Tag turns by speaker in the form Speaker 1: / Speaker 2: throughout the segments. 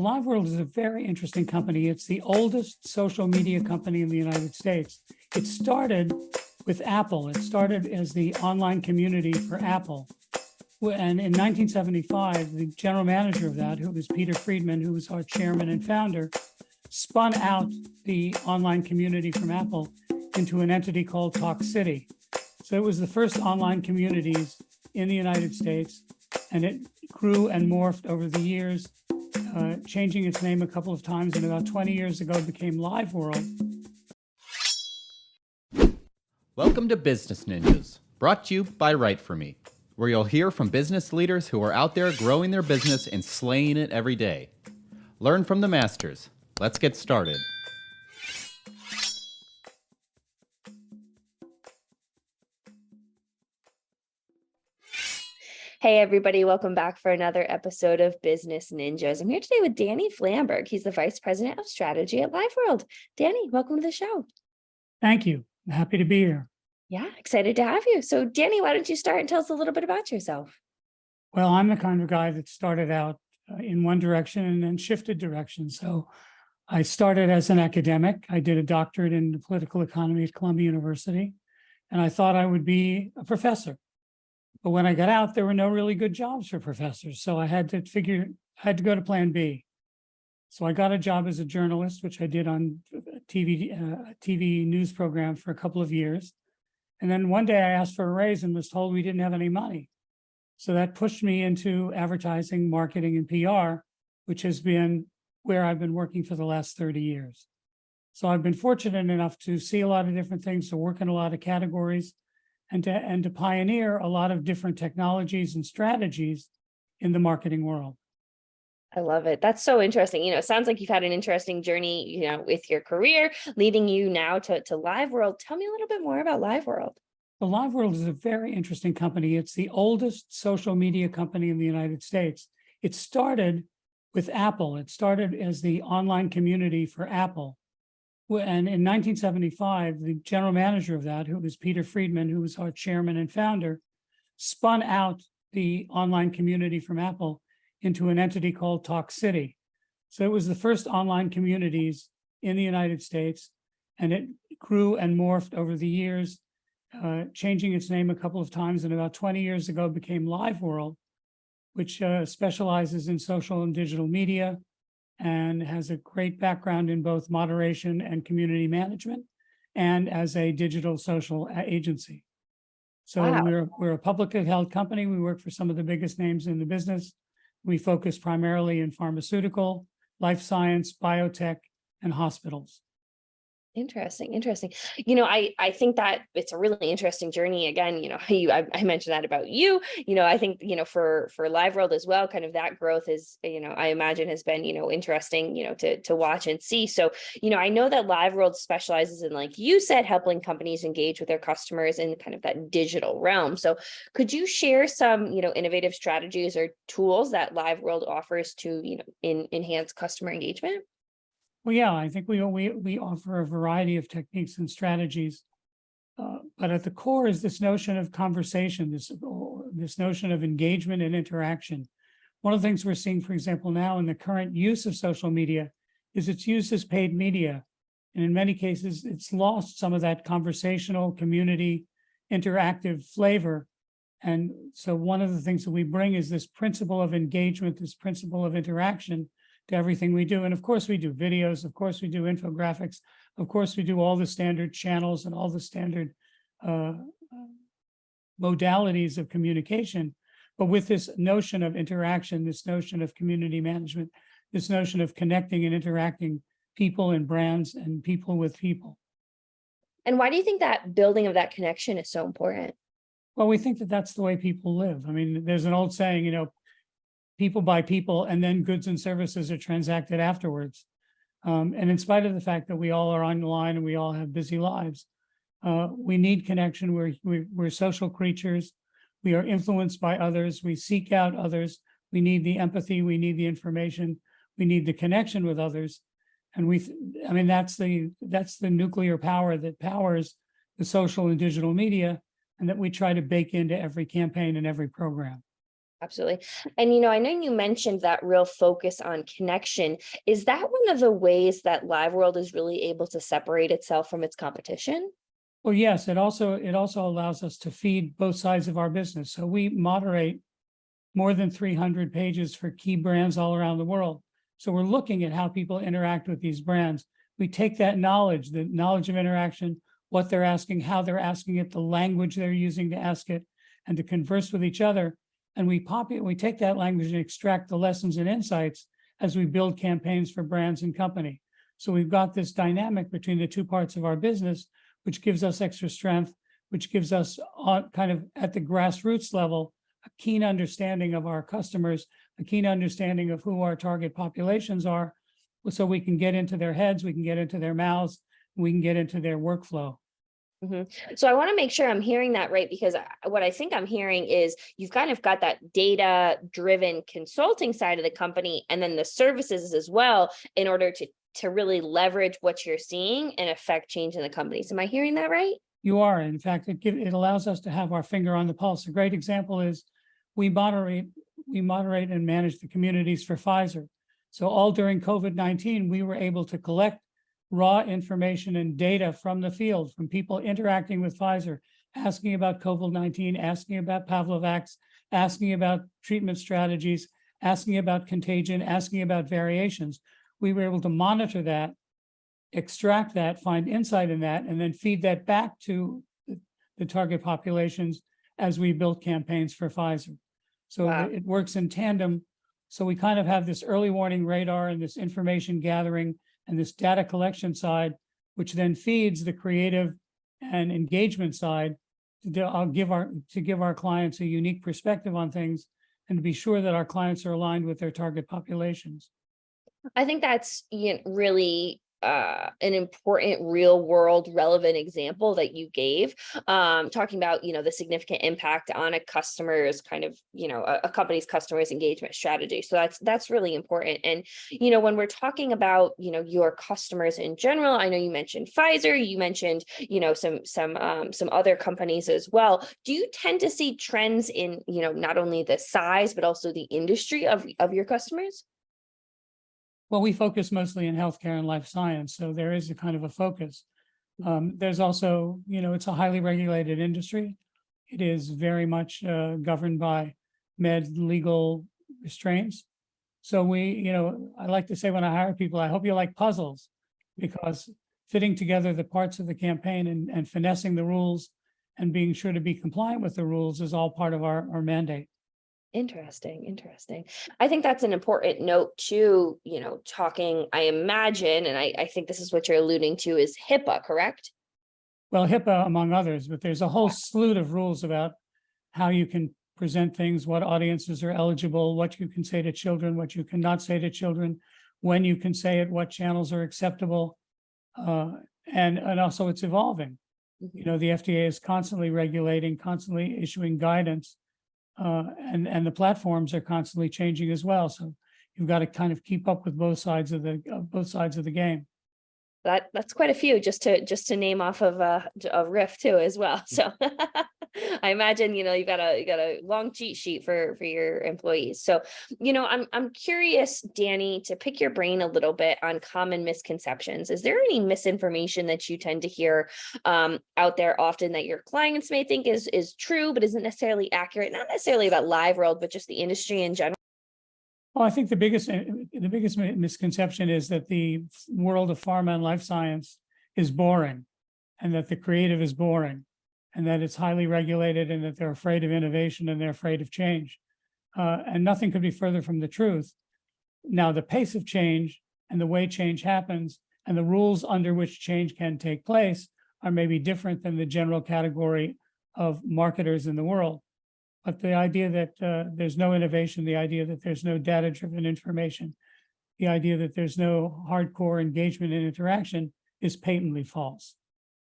Speaker 1: LiveWorld is a very interesting company. It's the oldest social media company in the United States. It started with Apple. It started as the online community for Apple. And in 1975, the general manager of that, who was Peter Friedman, who was our chairman and founder, spun out the online community from Apple into an entity called Talk City. So it was the first online communities in the United States, and it grew and morphed over the years, changing its name a couple of times, and about 20 years ago became LiveWorld.
Speaker 2: Welcome to Business Ninjas, brought to you by WriteForMe, where you'll hear from business leaders who are out there growing their business and slaying it every day. Learn from the masters. Let's get started.
Speaker 3: Hey everybody, welcome back for another episode of Business Ninjas. I'm here today with Danny Flamberg. He's the Vice President of Strategy at LiveWorld. Danny, welcome to the show.
Speaker 1: Thank you. I'm happy to be here.
Speaker 3: Yeah, excited to have you. So Danny, why don't you start and tell us a little bit about yourself?
Speaker 1: Well, I'm the kind of guy that started out in one direction and then shifted direction. So I started as an academic. I did a doctorate in political economy at Columbia University, and I thought I would be a professor. But when I got out, there were no really good jobs for professors. So I had to go to plan B. So I got a job as a journalist, which I did on TV news program for a couple of years. And then one day I asked for a raise and was told we didn't have any money. So that pushed me into advertising, marketing, and PR, which has been where I've been working for the last 30 years. So I've been fortunate enough to see a lot of different things, to work in a lot of categories, and to pioneer a lot of different technologies and strategies in the marketing world.
Speaker 3: I love it. That's so interesting. It sounds like you've had an interesting journey, with your career leading you now to LiveWorld. Tell me a little bit more about LiveWorld.
Speaker 1: Well, LiveWorld is a very interesting company. It's the oldest social media company in the United States. It started with Apple. It started as the online community for Apple. And in 1975, the general manager of that, who was Peter Friedman, who was our chairman and founder, spun out the online community from Apple into an entity called Talk City. So it was the first online communities in the United States, and it grew and morphed over the years, changing its name a couple of times, and about 20 years ago became LiveWorld, which specializes in social and digital media, and has a great background in both moderation and community management, and as a digital social agency. So
Speaker 3: Wow.
Speaker 1: we're a publicly held company. We work for some of the biggest names in the business. We focus primarily in pharmaceutical, life science, biotech, and hospitals.
Speaker 3: Interesting. I think that it's a really interesting journey. Again, I mentioned that about you. I think, for LiveWorld as well, kind of that growth is, I imagine has been, interesting, to watch and see. So, I know that LiveWorld specializes in, like you said, helping companies engage with their customers in kind of that digital realm. So could you share some, innovative strategies or tools that LiveWorld offers to, enhance customer engagement?
Speaker 1: Well, yeah, I think we offer a variety of techniques and strategies, but at the core is this notion of conversation, this notion of engagement and interaction. One of the things we're seeing, for example, now in the current use of social media is its use as paid media. And in many cases, it's lost some of that conversational, community, interactive flavor. And so one of the things that we bring is this principle of engagement, this principle of interaction to everything we do. And of course we do videos, of course we do infographics, of course we do all the standard channels and all the standard modalities of communication. But with this notion of interaction, this notion of community management, this notion of connecting and interacting people and brands and people with people.
Speaker 3: And why do you think that building of that connection is so important?
Speaker 1: Well, we think that that's the way people live. I mean, there's an old saying, people buy people, and then goods and services are transacted afterwards. And in spite of the fact that we all are online and we all have busy lives, we need connection. We're social creatures. We are influenced by others. We seek out others. We need the empathy. We need the information. We need the connection with others. And that's the nuclear power that powers the social and digital media, and that we try to bake into every campaign and every program.
Speaker 3: Absolutely. And, I know you mentioned that real focus on connection. Is that one of the ways that LiveWorld is really able to separate itself from its competition?
Speaker 1: Well, yes, it also allows us to feed both sides of our business. So we moderate more than 300 pages for key brands all around the world. So we're looking at how people interact with these brands. We take that knowledge, the knowledge of interaction, what they're asking, how they're asking it, the language they're using to ask it, and to converse with each other. And we take that language and extract the lessons and insights as we build campaigns for brands and company. So we've got this dynamic between the two parts of our business, which gives us extra strength, which gives us kind of at the grassroots level, a keen understanding of our customers, a keen understanding of who our target populations are, so we can get into their heads, we can get into their mouths, we can get into their workflow.
Speaker 3: So I want to make sure I'm hearing that right, because what I think I'm hearing is you've kind of got that data driven consulting side of the company, and then the services as well, in order to really leverage what you're seeing and affect change in the companies. Am I hearing that right?
Speaker 1: You are, in fact, it allows us to have our finger on the pulse. A great example is we moderate and manage the communities for Pfizer. So all during COVID-19, we were able to collect raw information and data from the field, from people interacting with Pfizer, asking about COVID-19, asking about Pavlovax, asking about treatment strategies, asking about contagion, asking about variations. We were able to monitor that, extract that, find insight in that, and then feed that back to the target populations as we built campaigns for Pfizer. So
Speaker 3: Wow.
Speaker 1: it works in tandem. So we kind of have this early warning radar and this information gathering and this data collection side, which then feeds the creative and engagement side to give our clients a unique perspective on things, and to be sure that our clients are aligned with their target populations.
Speaker 3: I think that's really an important real world relevant example that you gave, talking about the significant impact on a customer's kind of a company's customers engagement strategy. So that's really important. And when we're talking about your customers in general, I know you mentioned Pfizer, you mentioned some other companies as well. Do you tend to see trends in not only the size but also the industry of your customers?
Speaker 1: Well, we focus mostly in healthcare and life science, so there is a kind of a focus. There's also, it's a highly regulated industry. It is very much governed by legal restraints. So I like to say when I hire people, I hope you like puzzles, because fitting together the parts of the campaign and finessing the rules and being sure to be compliant with the rules is all part of our mandate.
Speaker 3: Interesting. I think that's an important note too, talking, I imagine, and I think this is what you're alluding to, is HIPAA, correct?
Speaker 1: Well, HIPAA among others, but there's a whole slew of rules about how you can present things, what audiences are eligible, what you can say to children, what you cannot say to children, when you can say it, what channels are acceptable. And also it's evolving.
Speaker 3: Mhm.
Speaker 1: The FDA is constantly regulating, constantly issuing guidance. And the platforms are constantly changing as well. So you've got to kind of keep up with both sides of the game.
Speaker 3: That's quite a few just to name off of a riff too as well. So I imagine you got a long cheat sheet for your employees. So I'm curious, Danny, to pick your brain a little bit on common misconceptions. Is there any misinformation that you tend to hear out there often that your clients may think is true but isn't necessarily accurate? Not necessarily about LiveWorld, but just the industry in general.
Speaker 1: Well, I think the biggest misconception is that the world of pharma and life science is boring, and that the creative is boring, and that it's highly regulated, and that they're afraid of innovation and they're afraid of change. And nothing could be further from the truth. Now, the pace of change and the way change happens and the rules under which change can take place are maybe different than the general category of marketers in the world. But the idea that there's no innovation, the idea that there's no data-driven information, the idea that there's no hardcore engagement and interaction is patently false.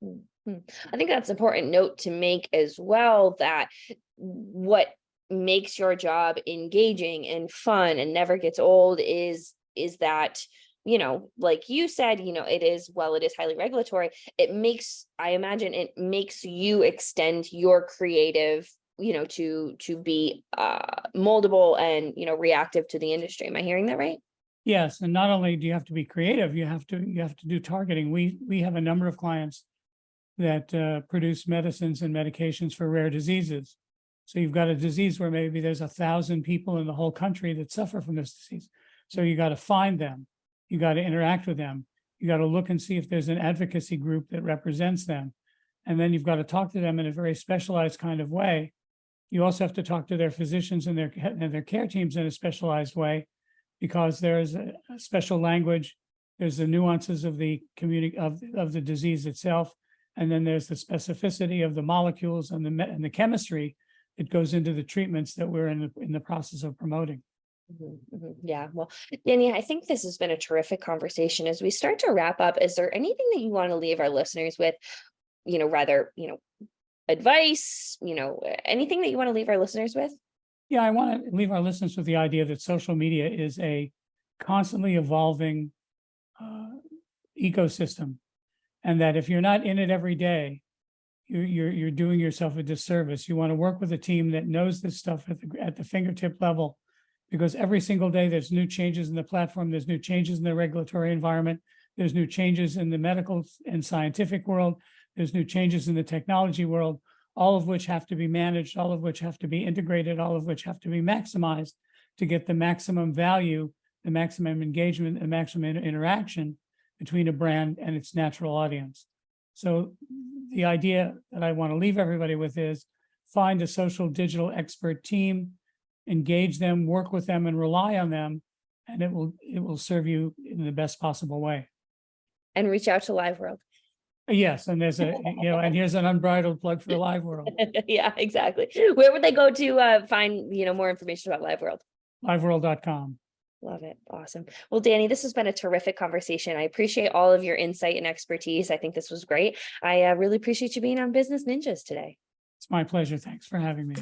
Speaker 3: Mhm. I think that's an important note to make as well, that what makes your job engaging and fun and never gets old is that, like you said, it is highly regulatory. I imagine it makes you extend your creative to be moldable and, reactive to the industry. Am I hearing that right?
Speaker 1: Yes, and not only do you have to be creative, you have to do targeting. We have a number of clients that produce medicines and medications for rare diseases. So you've got a disease where maybe there's 1,000 people in the whole country that suffer from this disease. So you got to find them, you got to interact with them, you got to look and see if there's an advocacy group that represents them, and then you've got to talk to them in a very specialized kind of way. You also have to talk to their physicians and their care teams in a specialized way, because there's a special language, there's the nuances of the community of the disease itself, and then there's the specificity of the molecules and the chemistry that goes into the treatments that we're in the process of promoting.
Speaker 3: Yeah. Well, Danny, I think this has been a terrific conversation. As we start to wrap up, is there anything that you want to leave our listeners with? Rather, advice, anything that you want to leave our listeners with?
Speaker 1: Yeah, I want to leave our listeners with the idea that social media is a constantly evolving ecosystem, and that if you're not in it every day, you're doing yourself a disservice. You want to work with a team that knows this stuff at the fingertip level, because every single day there's new changes in the platform, there's new changes in the regulatory environment, there's new changes in the medical and scientific world, there's new changes in the technology world, all of which have to be managed, all of which have to be integrated, all of which have to be maximized to get the maximum value, the maximum engagement, the maximum interaction between a brand and its natural audience. So the idea that I want to leave everybody with is find a social digital expert team, engage them, work with them, and rely on them, and it will serve you in the best possible way.
Speaker 3: And reach out to LiveWorld.
Speaker 1: Yes, and there's and here's an unbridled plug for LiveWorld.
Speaker 3: Yeah, exactly. Where would they go to find more information about LiveWorld?
Speaker 1: LiveWorld.com.
Speaker 3: Love it. Awesome. Well, Danny, this has been a terrific conversation. I appreciate all of your insight and expertise. I think this was great. I really appreciate you being on Business Ninjas today.
Speaker 1: It's my pleasure. Thanks for having me.